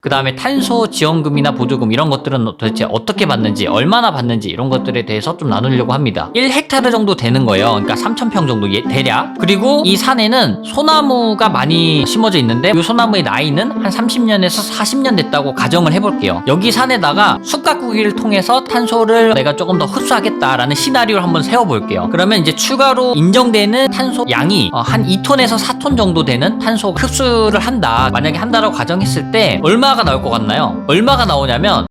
그 다음에 탄소 지원금이나 보조금 이런 것들은 도대체 어떻게 받는지, 얼마나 받는지 이런 것들에 대해서 좀 나누려고 합니다. 1헥타르 정도 되는 거예요. 그러니까 3,000평 정도 대략. 그리고 이 산에는 소나무가 많이 심어져 있는데 이 소나무의 나이는 한 30년에서 40년 됐다고 가정을 해볼게요. 여기 산에다가 숲 가꾸기를 통해서 탄소를 내가 조금 더 흡수하겠다라는 시나리오를 한번 세워볼게요. 그러면 이제 추가로 인정되는 탄소 양이 한 2톤에서 4톤 정도 되는 탄소 흡수를 한다. 만약에 한다라고 가정했을 때 얼마가 나올 것 같나요? 얼마가 나오냐면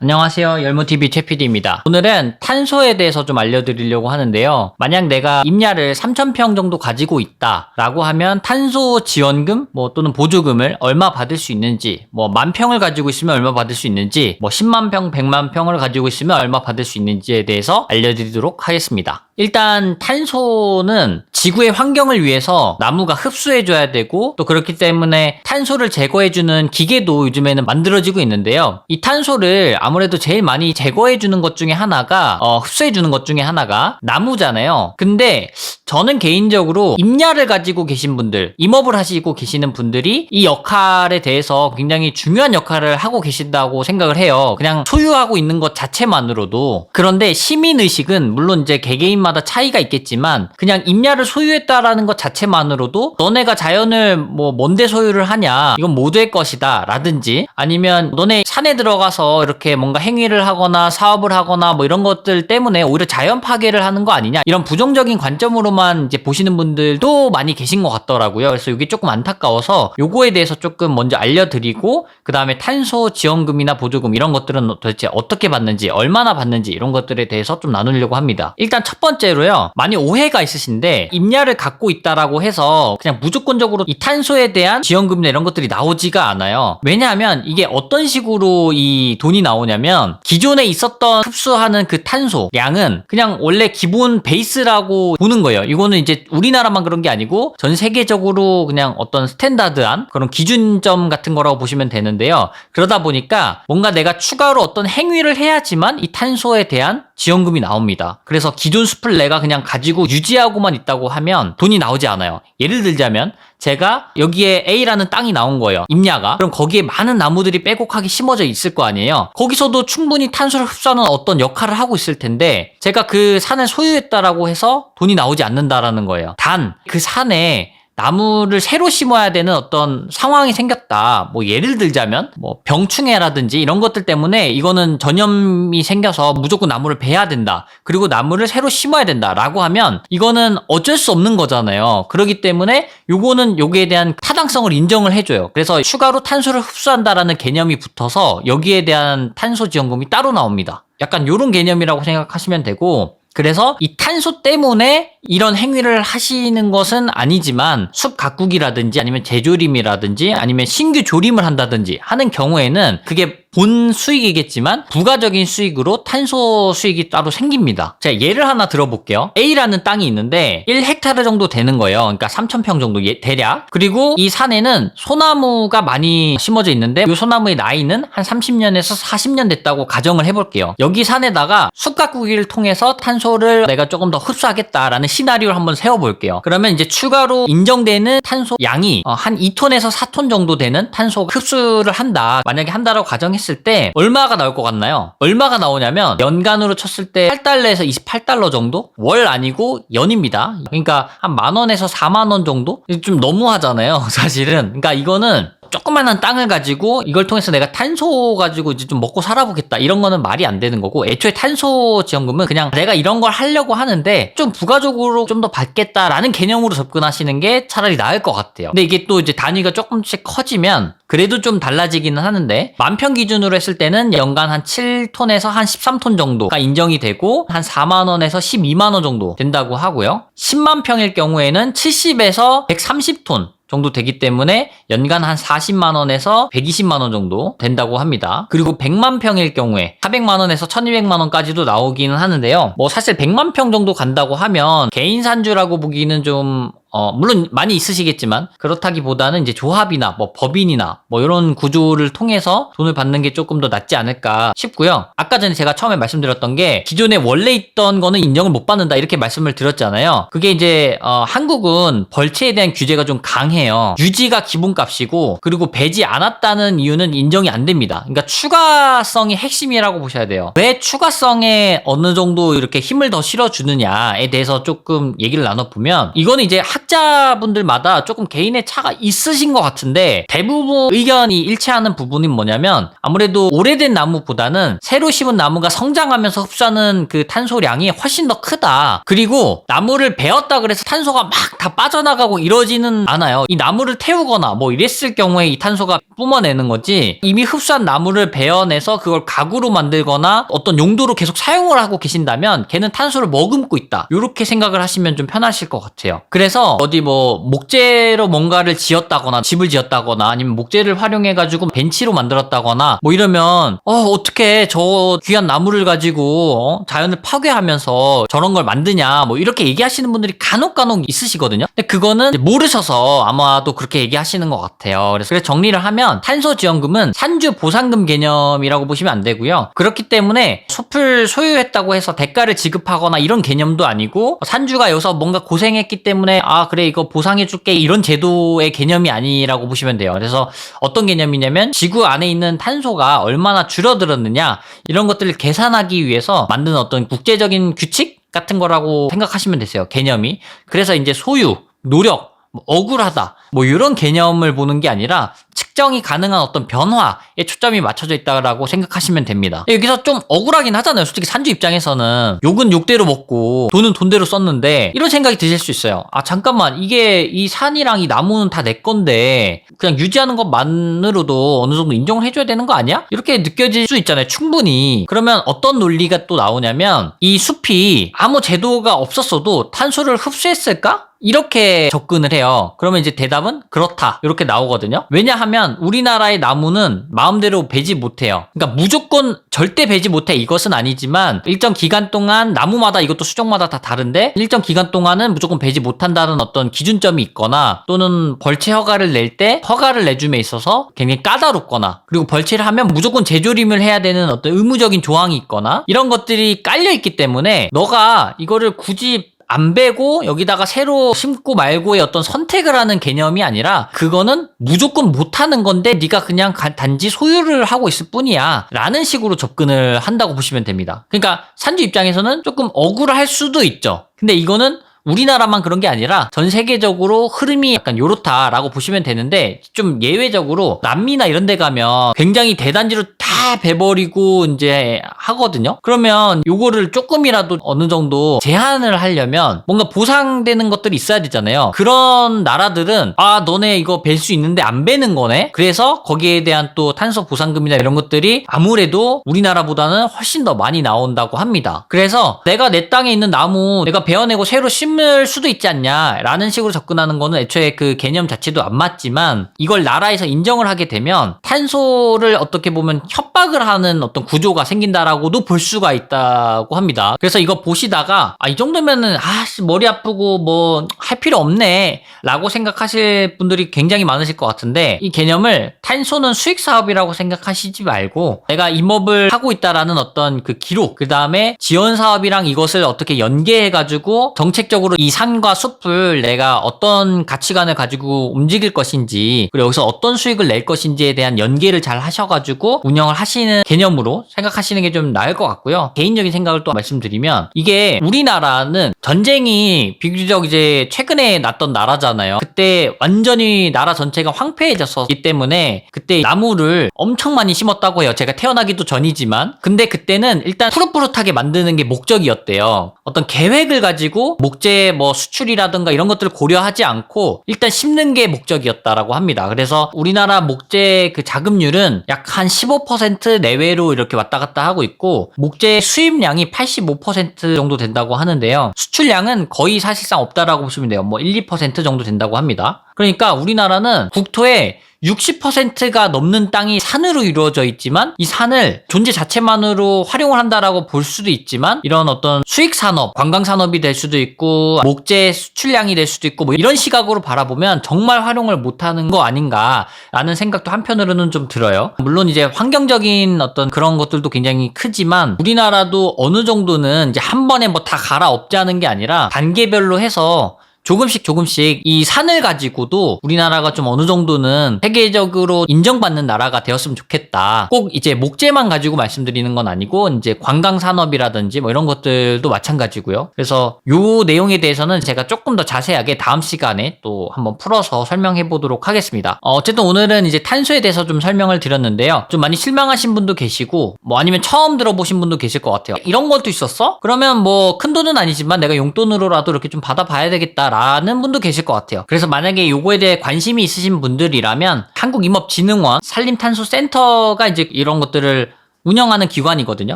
안녕하세요, 열무TV 최PD입니다. 오늘은 탄소에 대해서 좀 알려드리려고 하는데요. 만약 내가 임야를 3,000평 정도 가지고 있다 라고 하면 탄소 지원금 또는 보조금을 얼마 받을 수 있는지, 10,000평을 가지고 있으면 얼마 받을 수 있는지, 10만 평, 100만 평을 가지고 있으면 얼마 받을 수 있는지에 대해서 알려드리도록 하겠습니다. 일단 탄소는 지구의 환경을 위해서 나무가 흡수해줘야 되고, 또 그렇기 때문에 탄소를 제거해주는 기계도 요즘에는 만들어지고 있는데요. 이 탄소를 아무래도 제일 많이 제거해주는 것 중에 하나가 흡수해주는 것 중에 하나가 나무잖아요. 근데 저는 개인적으로 임야를 가지고 계신 분들, 임업을 하시고 계시는 분들이 이 역할에 대해서 굉장히 중요한 역할을 하고 계신다고 생각을 해요. 그냥 소유하고 있는 것 자체만으로도. 그런데 시민의식은 물론 이제 개개인마다 차이가 있겠지만 그냥 임야를 소유했다라는 것 자체만으로도 너네가 자연을 뭔데 소유를 하냐, 이건 모두의 것이다 라든지, 아니면 너네 산에 들어가서 이렇게 뭔가 행위를 하거나 사업을 하거나 이런 것들 때문에 오히려 자연 파괴를 하는 거 아니냐, 이런 부정적인 관점으로만 이제 보시는 분들도 많이 계신 것 같더라고요. 그래서 이게 조금 안타까워서 요거에 대해서 조금 먼저 알려드리고, 그 다음에 탄소 지원금이나 보조금 이런 것들은 도대체 어떻게 받는지, 얼마나 받는지 이런 것들에 대해서 좀 나누려고 합니다. 일단 첫 번째로요, 많이 오해가 있으신데 임야를 갖고 있다라고 해서 그냥 무조건적으로 이 탄소에 대한 지원금이나 이런 것들이 나오지가 않아요. 왜냐하면 이게 어떤 식으로 이 돈이 나오냐면, 기존에 있었던 흡수하는 그 탄소 양은 그냥 원래 기본 베이스라고 보는 거예요. 이거는 이제 우리나라만 그런 게 아니고 전 세계적으로 그냥 어떤 스탠다드한 그런 기준점 같은 거라고 보시면 되는데요. 그러다 보니까 뭔가 내가 추가로 어떤 행위를 해야지만 이 탄소에 대한 지원금이 나옵니다. 그래서 기존 숲을 내가 그냥 가지고 유지하고만 있다고 하면 돈이 나오지 않아요. 예를 들자면 제가 여기에 A라는 땅이 나온 거예요, 임야가. 그럼 거기에 많은 나무들이 빼곡하게 심어져 있을 거 아니에요. 거기서도 충분히 탄소를 흡수하는 어떤 역할을 하고 있을 텐데 제가 그 산을 소유했다라고 해서 돈이 나오지 않는다라는 거예요. 단 그 산에 나무를 새로 심어야 되는 어떤 상황이 생겼다. 예를 들자면 병충해라든지 이런 것들 때문에 이거는 전염이 생겨서 무조건 나무를 베야 된다, 그리고 나무를 새로 심어야 된다 라고 하면 이거는 어쩔 수 없는 거잖아요. 그렇기 때문에 요거는 여기에 대한 타당성을 인정을 해줘요. 그래서 추가로 탄소를 흡수한다라는 개념이 붙어서 여기에 대한 탄소 지원금이 따로 나옵니다. 약간 요런 개념이라고 생각하시면 되고, 그래서 이 탄소 때문에 이런 행위를 하시는 것은 아니지만 숲 가꾸기라든지 아니면 재조림이라든지 아니면 신규 조림을 한다든지 하는 경우에는 그게 본 수익이겠지만 부가적인 수익으로 탄소 수익이 따로 생깁니다. 자, 예를 하나 들어볼게요. A라는 땅이 있는데 1헥타르 정도 되는 거예요. 그러니까 3,000평 정도 대략. 그리고 이 산에는 소나무가 많이 심어져 있는데 이 소나무의 나이는 한 30년에서 40년 됐다고 가정을 해볼게요. 여기 산에다가 숲 가꾸기를 통해서 탄소를 내가 조금 더 흡수하겠다라는 시나리오를 한번 세워볼게요. 그러면 이제 추가로 인정되는 탄소 양이 한 2톤에서 4톤 정도 되는 탄소 흡수를 한다. 만약에 한다라고 가정했을 때 얼마가 나올 것 같나요? 얼마가 나오냐면 연간으로 쳤을 때 8달러에서 28달러 정도? 월 아니고 연입니다. 그러니까 한 10,000원에서 40,000원 정도? 좀 너무하잖아요, 사실은. 그러니까 이거는 조그만한 땅을 가지고 이걸 통해서 내가 탄소 가지고 이제 좀 먹고 살아보겠다, 이런 거는 말이 안 되는 거고, 애초에 탄소 지원금은 그냥 내가 이런 걸 하려고 하는데 좀 부가적으로 좀 더 받겠다라는 개념으로 접근하시는 게 차라리 나을 것 같아요. 근데 이게 또 이제 단위가 조금씩 커지면 그래도 좀 달라지기는 하는데, 10,000평 기준으로 했을 때는 연간 한 7톤에서 한 13톤 정도가 인정이 되고 한 40,000원에서 120,000원 정도 된다고 하고요. 10만 평일 경우에는 70에서 130톤 정도 되기 때문에 연간 한 400,000원에서 1,200,000원 정도 된다고 합니다. 그리고 100만 평일 경우에 400만원에서 1,200만원까지도 나오기는 하는데요. 사실 100만 평 정도 간다고 하면 개인 산주라고 보기는 좀 물론 많이 있으시겠지만 그렇다기보다는 이제 조합이나 뭐 법인이나 뭐 이런 구조를 통해서 돈을 받는 게 조금 더 낫지 않을까 싶고요. 아까 전에 제가 처음에 말씀드렸던 게 기존에 원래 있던 거는 인정을 못 받는다 이렇게 말씀을 드렸잖아요. 그게 이제 한국은 벌채에 대한 규제가 좀 강해요. 유지가 기본값이고 그리고 배지 않았다는 이유는 인정이 안 됩니다. 그러니까 추가성이 핵심이라고 보셔야 돼요. 왜 추가성에 어느 정도 이렇게 힘을 더 실어주느냐에 대해서 조금 얘기를 나눠보면 이거는 이제 학자분들마다 조금 개인의 차가 있으신 것 같은데 대부분 의견이 일치하는 부분이 뭐냐면 아무래도 오래된 나무보다는 새로 심은 나무가 성장하면서 흡수하는 그 탄소량이 훨씬 더 크다. 그리고 나무를 베었다 그래서 탄소가 막 다 빠져나가고 이러지는 않아요. 이 나무를 태우거나 뭐 이랬을 경우에 이 탄소가 뿜어내는 거지 이미 흡수한 나무를 베어내서 그걸 가구로 만들거나 어떤 용도로 계속 사용을 하고 계신다면 걔는 탄소를 머금고 있다. 이렇게 생각을 하시면 좀 편하실 것 같아요. 그래서 어디 뭐 목재로 뭔가를 지었다거나 집을 지었다거나 아니면 목재를 활용해가지고 벤치로 만들었다거나 뭐 이러면 어떻게 저 귀한 나무를 가지고 자연을 파괴하면서 저런 걸 만드냐 뭐 이렇게 얘기하시는 분들이 간혹 있으시거든요. 근데 그거는 모르셔서 아마도 그렇게 얘기하시는 것 같아요. 그래서 정리를 하면 탄소지원금은 산주 보상금 개념이라고 보시면 안 되고요. 그렇기 때문에 숲을 소유했다고 해서 대가를 지급하거나 이런 개념도 아니고 산주가 여기서 뭔가 고생했기 때문에 그래 이거 보상해줄게 이런 제도의 개념이 아니라고 보시면 돼요. 그래서 어떤 개념이냐면 지구 안에 있는 탄소가 얼마나 줄어들었느냐 이런 것들을 계산하기 위해서 만든 어떤 국제적인 규칙 같은 거라고 생각하시면 되세요. 개념이. 그래서 이제 소유, 노력, 억울하다 뭐 이런 개념을 보는 게 아니라 측정이 가능한 어떤 변화에 초점이 맞춰져 있다고 생각하시면 됩니다. 여기서 좀 억울하긴 하잖아요. 솔직히 산주 입장에서는 욕은 욕대로 먹고 돈은 돈대로 썼는데 이런 생각이 드실 수 있어요. 잠깐만 이게 이 산이랑 이 나무는 다 내 건데 그냥 유지하는 것만으로도 어느 정도 인정을 해줘야 되는 거 아니야? 이렇게 느껴질 수 있잖아요. 충분히. 그러면 어떤 논리가 또 나오냐면 이 숲이 아무 제도가 없었어도 탄소를 흡수했을까? 이렇게 접근을 해요. 그러면 이제 대답은 그렇다. 이렇게 나오거든요. 왜냐하면 우리나라의 나무는 마음대로 베지 못해요. 그러니까 무조건 절대 베지 못해 이것은 아니지만 일정 기간 동안 나무마다 이것도 수정마다 다 다른데 일정 기간 동안은 무조건 베지 못한다는 어떤 기준점이 있거나 또는 벌채 허가를 낼 때 허가를 내줌에 있어서 굉장히 까다롭거나 그리고 벌채를 하면 무조건 재조림을 해야 되는 어떤 의무적인 조항이 있거나 이런 것들이 깔려 있기 때문에 너가 이거를 굳이 안 베고 여기다가 새로 심고 말고의 어떤 선택을 하는 개념이 아니라 그거는 무조건 못하는 건데 네가 그냥 단지 소유를 하고 있을 뿐이야 라는 식으로 접근을 한다고 보시면 됩니다. 그러니까 산주 입장에서는 조금 억울할 수도 있죠. 근데 이거는 우리나라만 그런 게 아니라 전 세계적으로 흐름이 약간 요렇다라고 보시면 되는데 좀 예외적으로 남미나 이런 데 가면 굉장히 대단지로 다 베버리고 이제 하거든요. 그러면 요거를 조금이라도 어느 정도 제한을 하려면 뭔가 보상되는 것들이 있어야 되잖아요. 그런 나라들은 너네 이거 벨 수 있는데 안 베는 거네. 그래서 거기에 대한 또 탄소 보상금이나 이런 것들이 아무래도 우리나라보다는 훨씬 더 많이 나온다고 합니다. 그래서 내가 내 땅에 있는 나무 내가 베어내고 새로 심을 수도 있지 않냐 라는 식으로 접근하는 거는 애초에 그 개념 자체도 안 맞지만 이걸 나라에서 인정을 하게 되면 탄소를 어떻게 보면 협박을 하는 어떤 구조가 생긴다라고도 볼 수가 있다고 합니다. 그래서 이거 보시다가 이 정도면은 머리 아프고 뭐 할 필요 없네 라고 생각하실 분들이 굉장히 많으실 것 같은데 이 개념을 탄소는 수익 사업이라고 생각하시지 말고 내가 임업을 하고 있다라는 어떤 그 기록 그 다음에 지원 사업이랑 이것을 어떻게 연계해 가지고 정책적으로 이 산과 숲을 내가 어떤 가치관을 가지고 움직일 것인지 그리고 여기서 어떤 수익을 낼 것인지에 대한 연계를 잘 하셔가지고 운영을 하시는 개념으로 생각하시는 게 좀 나을 것 같고요. 개인적인 생각을 또 말씀드리면 이게 우리나라는 전쟁이 비교적 이제 최근에 났던 나라잖아요. 그때 완전히 나라 전체가 황폐해졌었기 때문에 그때 나무를 엄청 많이 심었다고 해요. 제가 태어나기도 전이지만 근데 그때는 일단 푸릇푸릇하게 만드는 게 목적이었대요. 어떤 계획을 가지고 목재 뭐 수출이라든가 이런 것들을 고려하지 않고 일단 심는 게 목적이었다라고 합니다. 그래서 우리나라 목재 그 자급률은 약 한 15% 내외로 이렇게 왔다 갔다 하고 있고 목재 수입량이 85% 정도 된다고 하는데요. 수출량은 거의 사실상 없다라고 보시면 돼요. 뭐 1, 2% 정도 된다고 합니다. 그러니까 우리나라는 국토의 60%가 넘는 땅이 산으로 이루어져 있지만 이 산을 존재 자체만으로 활용을 한다라고 볼 수도 있지만 이런 어떤 수익 산업, 관광 산업이 될 수도 있고 목재 수출량이 될 수도 있고 뭐 이런 시각으로 바라보면 정말 활용을 못하는 거 아닌가라는 생각도 한편으로는 좀 들어요. 물론 이제 환경적인 어떤 그런 것들도 굉장히 크지만 우리나라도 어느 정도는 이제 한 번에 뭐 다 갈아엎자는 게 아니라 단계별로 해서 조금씩 이 산을 가지고도 우리나라가 좀 어느 정도는 세계적으로 인정받는 나라가 되었으면 좋겠다. 꼭 이제 목재만 가지고 말씀드리는 건 아니고 이제 관광 산업이라든지 뭐 이런 것들도 마찬가지고요. 그래서 요 내용에 대해서는 제가 조금 더 자세하게 다음 시간에 또 한번 풀어서 설명해 보도록 하겠습니다. 어쨌든 오늘은 이제 탄소에 대해서 좀 설명을 드렸는데요. 좀 많이 실망하신 분도 계시고 뭐 아니면 처음 들어보신 분도 계실 것 같아요. 이런 것도 있었어? 그러면 뭐 큰 돈은 아니지만 내가 용돈으로라도 이렇게 좀 받아봐야 되겠다 라는 분도 계실 것 같아요. 그래서 만약에 요거에 대해 관심이 있으신 분들이라면 한국임업진흥원 산림탄소센터가 이제 이런 것들을 운영하는 기관이거든요.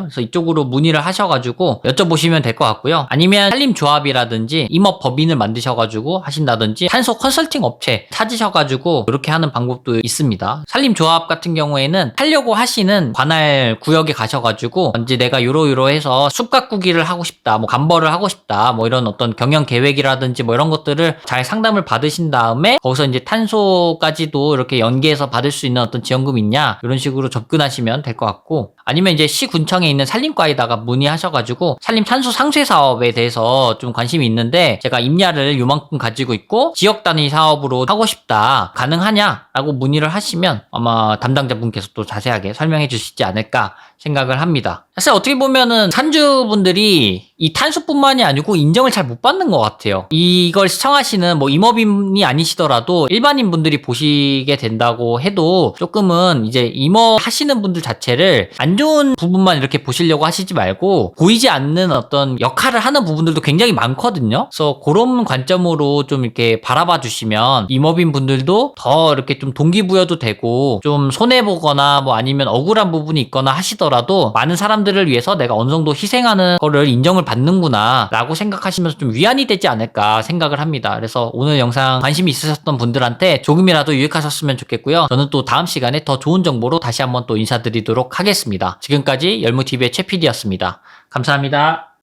그래서 이쪽으로 문의를 하셔가지고 여쭤보시면 될 것 같고요. 아니면 산림조합이라든지 임업법인을 만드셔가지고 하신다든지 탄소 컨설팅 업체 찾으셔가지고 이렇게 하는 방법도 있습니다. 산림조합 같은 경우에는 하려고 하시는 관할 구역에 가셔가지고 이제 내가 요러요러해서 숲 가꾸기를 하고 싶다, 뭐 감벌을 하고 싶다, 뭐 이런 어떤 경영 계획이라든지 뭐 이런 것들을 잘 상담을 받으신 다음에 거기서 이제 탄소까지도 이렇게 연계해서 받을 수 있는 어떤 지원금이 있냐 이런 식으로 접근하시면 될 것 같고, 아니면 이제 시군청에 있는 산림과에다가 문의하셔가지고 산림 탄소 상쇄 사업에 대해서 좀 관심이 있는데 제가 임야를 요만큼 가지고 있고 지역 단위 사업으로 하고 싶다, 가능하냐라고 문의를 하시면 아마 담당자분께서 또 자세하게 설명해 주시지 않을까 생각을 합니다. 사실 어떻게 보면은 산주분들이 이 탄소뿐만이 아니고 인정을 잘 못 받는 것 같아요. 이걸 시청하시는 뭐 임업인이 아니시더라도 일반인 분들이 보시게 된다고 해도 조금은 이제 임업 하시는 분들 자체를 안 좋은 부분만 이렇게 보시려고 하시지 말고 보이지 않는 어떤 역할을 하는 부분들도 굉장히 많거든요. 그래서 그런 관점으로 좀 이렇게 바라봐 주시면 임업인 분들도 더 이렇게 좀 동기부여도 되고 좀 손해보거나 뭐 아니면 억울한 부분이 있거나 하시더라도 많은 사람들을 위해서 내가 어느 정도 희생하는 거를 인정을 받는구나 라고 생각하시면서 좀 위안이 되지 않을까 생각을 합니다. 그래서 오늘 영상 관심이 있으셨던 분들한테 조금이라도 유익하셨으면 좋겠고요. 저는 또 다음 시간에 더 좋은 정보로 다시 한번 또 인사드리도록 하겠습니다. 지금까지 열무TV의 최PD였습니다. 감사합니다.